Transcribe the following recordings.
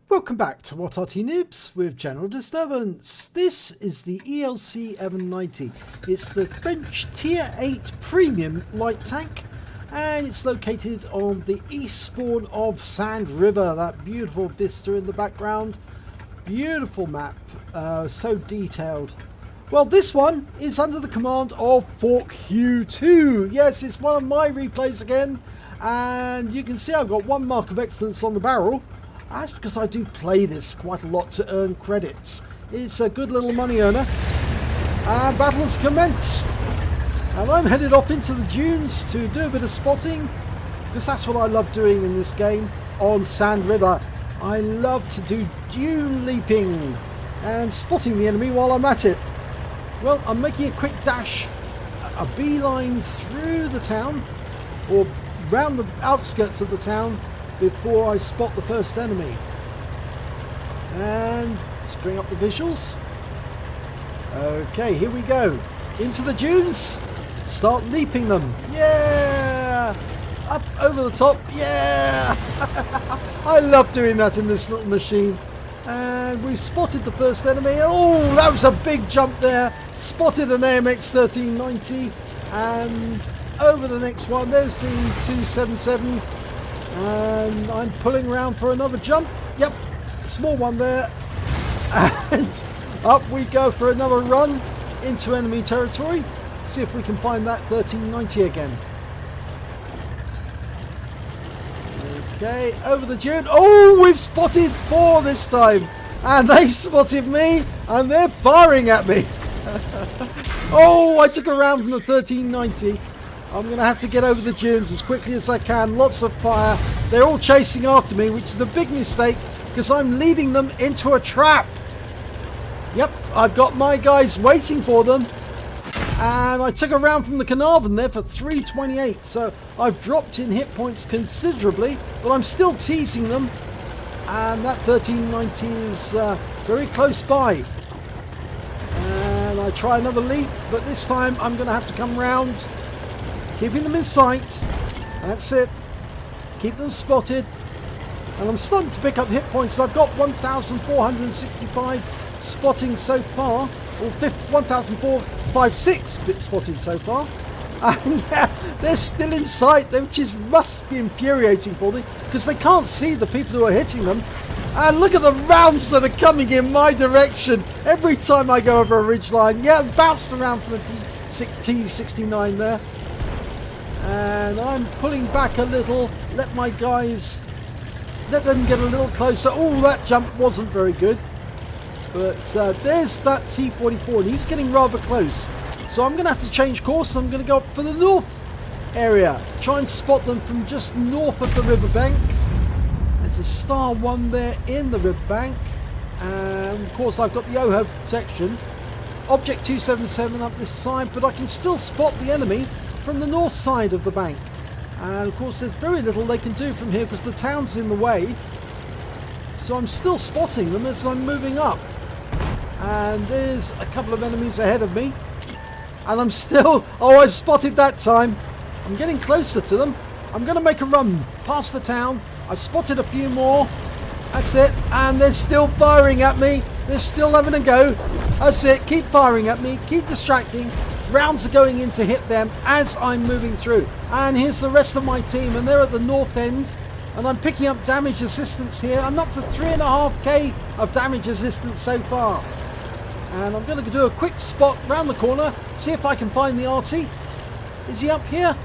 Welcome back to What Arty Noobs with General Disturbance. This is the ELC EVEN 90. It's the French Tier 8 Premium Light Tank, and it's located on the east spawn of Sand River. That beautiful vista in the background. Beautiful map, so detailed. Well, this one is under the command of Fork Hugh 2. Yes, it's one of my replays again, and you can see I've got one mark of excellence on the barrel. That's because I do play this quite a lot to earn credits. It's a good little money earner. And battle has commenced. And I'm headed off into the dunes to do a bit of spotting, because that's what I love doing in this game on Sand River. I love to do dune leaping and spotting the enemy while I'm at it. Well, I'm making a quick dash, a beeline through the town, or round the outskirts of the town, before I spot the first enemy. And let's bring up the visuals. Okay, here we go. Into the dunes. Start leaping them. Yeah! Up over the top. Yeah! I love doing that in this little machine. And we've spotted the first enemy. Oh, that was a big jump there. Spotted an AMX 1390. And over the next one, there's the 277. And I'm pulling around for another jump. Yep, small one there. And up we go for another run into enemy territory. See if we can find that 1390 again. Okay, over the dune. Oh, we've spotted 4 this time. And they've spotted me. And they're firing at me. Oh, I took a round from the 1390. I'm going to have to get over the dunes as quickly as I can. Lots of fire. They're all chasing after me, which is a big mistake because I'm leading them into a trap. Yep, I've got my guys waiting for them. And I took a round from the Carnarvon there for 328. So I've dropped in hit points considerably, but I'm still teasing them. And that 1390 is very close by. And I try another leap, but this time I'm going to have to come round, keeping them in sight. That's it. Keep them spotted. And I'm starting to pick up hit points. I've got 1,465 spotting so far. Or 1,456 spotted so far. And yeah, they're still in sight, which must be infuriating for them, because they can't see the people who are hitting them. And look at the rounds that are coming in my direction every time I go over a ridgeline. Yeah, bounced around from a T69 there. And I'm pulling back a little, let my guys, let them get a little closer. Oh, that jump wasn't very good. But there's that T44, and he's getting rather close. So I'm going to have to change course. I'm going to go up for the north area. Try and spot them from just north of the riverbank. There's a star 1 there in the riverbank. And of course I've got the OHO protection. Object 277 up this side, but I can still spot the enemy from the north side of the bank. And of course there's very little they can do from here because the town's in the way. So I'm still spotting them as I'm moving up. And there's a couple of enemies ahead of me. And I'm still... Oh, I've spotted that time. I'm getting closer to them. I'm going to make a run past the town. I've spotted a few more. That's it. And they're still firing at me. They're still having a go. That's it. Keep firing at me. Keep distracting. Rounds are going in to hit them as I'm moving through. And here's the rest of my team, and they're at the north end. And I'm picking up damage assistance here. I'm up to 3.5k of damage assistance so far. And I'm going to do a quick spot round the corner, see if I can find the Arty. Is he up here?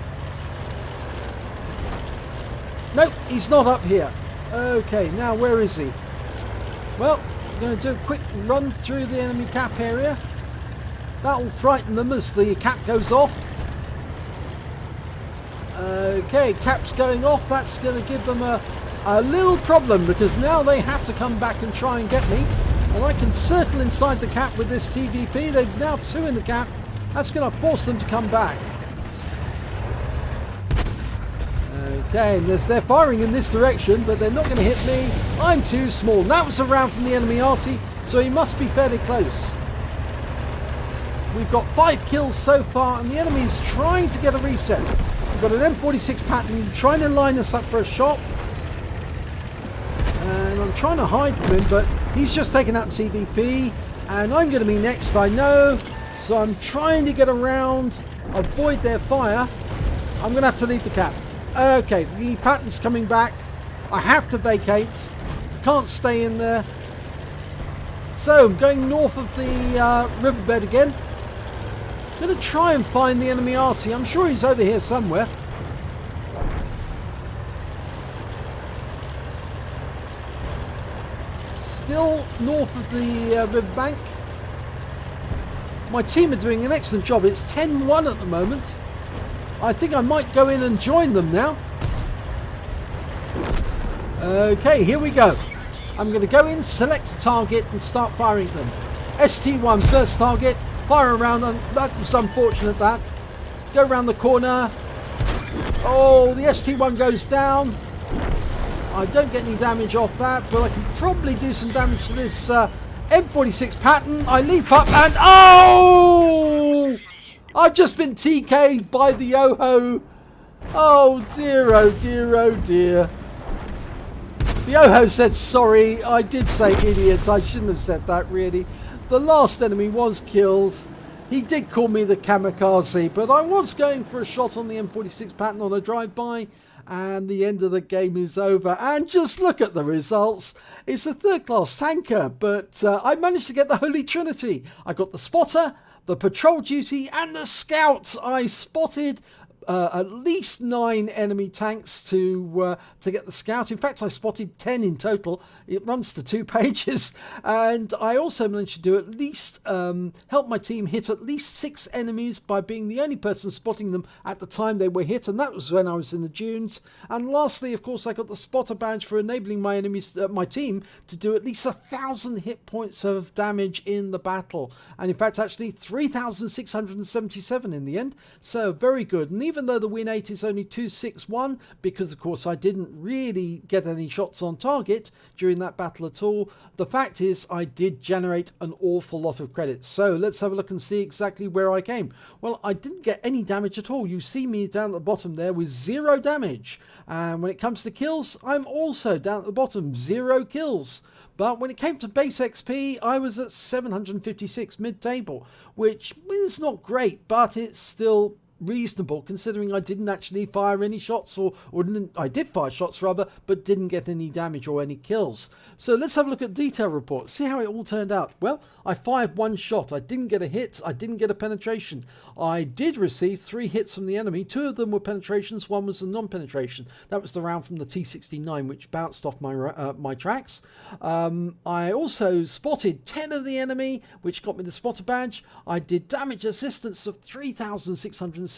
Nope, he's not up here. Okay, now where is he? Well, I'm going to do a quick run through the enemy cap area. That will frighten them as the cap goes off. Okay, cap's going off. That's going to give them a little problem, because now they have to come back and try and get me. And I can circle inside the cap with this TVP. They've now 2 in the cap. That's going to force them to come back. Okay, and they're firing in this direction, but they're not going to hit me. I'm too small. And that was a round from the enemy Arty, so he must be fairly close. We've got 5 kills so far, and the enemy's trying to get a reset. We've got an M46 pattern trying to line us up for a shot. And I'm I'm trying to hide from him, but he's just taken out TVP, and I'm going to be next, I know. So I'm trying to get around, avoid their fire. I'm going to have to leave the cap. Okay, the pattern's coming back. I have to vacate. Can't stay in there. So I'm going north of the riverbed again. Going to try and find the enemy Arty. I'm sure he's over here somewhere. Still north of the riverbank. My team are doing an excellent job. It's 10-1 at the moment. I think I might go in and join them now. Okay, here we go. I'm going to go in, select a target and start firing at them. ST1 first target. Fire around. That was unfortunate, that. Go around the corner. Oh, the ST1 goes down. I don't get any damage off that, but I can probably do some damage to this M46 pattern. I leap up and oh! I've just been TK'd by the Yoho. Oh dear, oh dear, oh dear. The Yoho said sorry. I did say idiots. I shouldn't have said that, really. The last enemy was killed. He did call me the kamikaze, but I was going for a shot on the M46 pattern on a drive-by. And the end of the game is over. And just look at the results. It's a third-class tanker, but I managed to get the Holy Trinity. I got the spotter, the patrol duty, and the scout. I spotted at least 9 enemy tanks to get the scout. In fact, I spotted 10 in total. It runs to 2 pages, and I also managed to do at least help my team hit at least 6 enemies by being the only person spotting them at the time they were hit, and that was when I was in the dunes. And lastly, of course, I got the spotter badge for enabling my enemies, my team, to do at least 1,000 hit points of damage in the battle, and in fact, actually 3,677 in the end. So very good. And even though the win rate is only 261, because of course I didn't really get any shots on target during that battle at all, the fact is I did generate an awful lot of credits. So let's have a look and see exactly where I came. Well, I didn't get any damage at all. You see me down at the bottom there with 0 damage. And when it comes to kills, I'm also down at the bottom, 0 kills. But when it came to base XP, I was at 756 mid-table, which is not great, but it's still reasonable considering I didn't actually fire any shots, or I did fire shots rather, but didn't get any damage or any kills. So let's have a look at detail report, see how it all turned out. Well, I fired 1 shot, I didn't get a hit, I didn't get a penetration. I did receive 3 hits from the enemy, 2 of them were penetrations, 1 was a non-penetration. That was the round from the T69 which bounced off my tracks. I also spotted 10 of the enemy, which got me the spotter badge. I did damage assistance of 3,677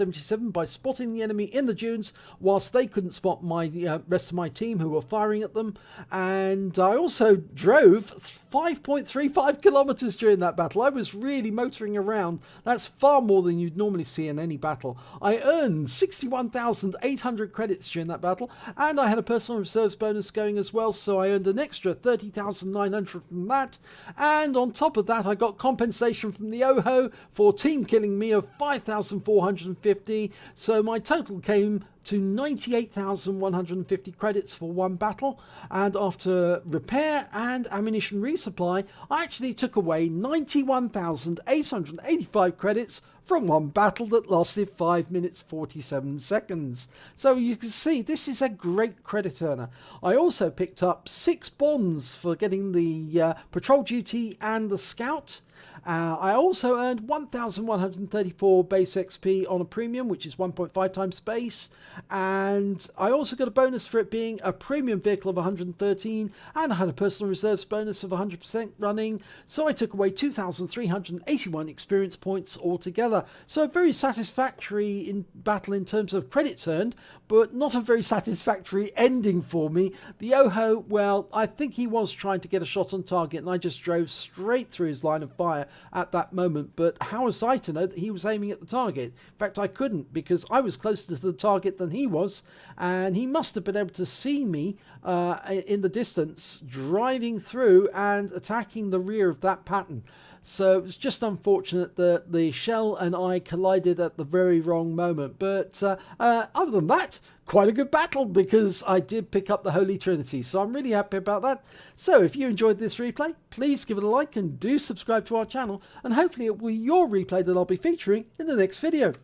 by spotting the enemy in the dunes whilst they couldn't spot my rest of my team who were firing at them. And I also drove 5.35 kilometers during that battle. I was really motoring around. That's far more than you'd normally see in any battle. I earned 61,800 credits during that battle, and I had a personal reserves bonus going as well, so I earned an extra 30,900 from that. And on top of that, I got compensation from the Yoho for team killing me of 5,450, so my total came to 98,150 credits for 1 battle. And after repair and ammunition resupply, I actually took away 91,885 credits from 1 battle that lasted 5 minutes 47 seconds. So you can see this is a great credit earner. I also picked up 6 bonds for getting the patrol duty and the scout. I also earned 1,134 base XP on a premium, which is 1.5 times base, and I also got a bonus for it being a premium vehicle of 113, and I had a personal reserves bonus of 100% running, so I took away 2,381 experience points altogether. So a very satisfactory in battle in terms of credits earned, but not a very satisfactory ending for me. The Yoho, well, I think he was trying to get a shot on target, and I just drove straight through his line of fire at that moment, but how was I to know that he was aiming at the target? In fact, I couldn't, because I was closer to the target than he was, and he must have been able to see me in the distance driving through and attacking the rear of that pattern. So it was just unfortunate that the shell and I collided at the very wrong moment. But other than that, quite a good battle, because I did pick up the Holy Trinity. So I'm really happy about that. So if you enjoyed this replay, please give it a like and do subscribe to our channel. And hopefully it will be your replay that I'll be featuring in the next video.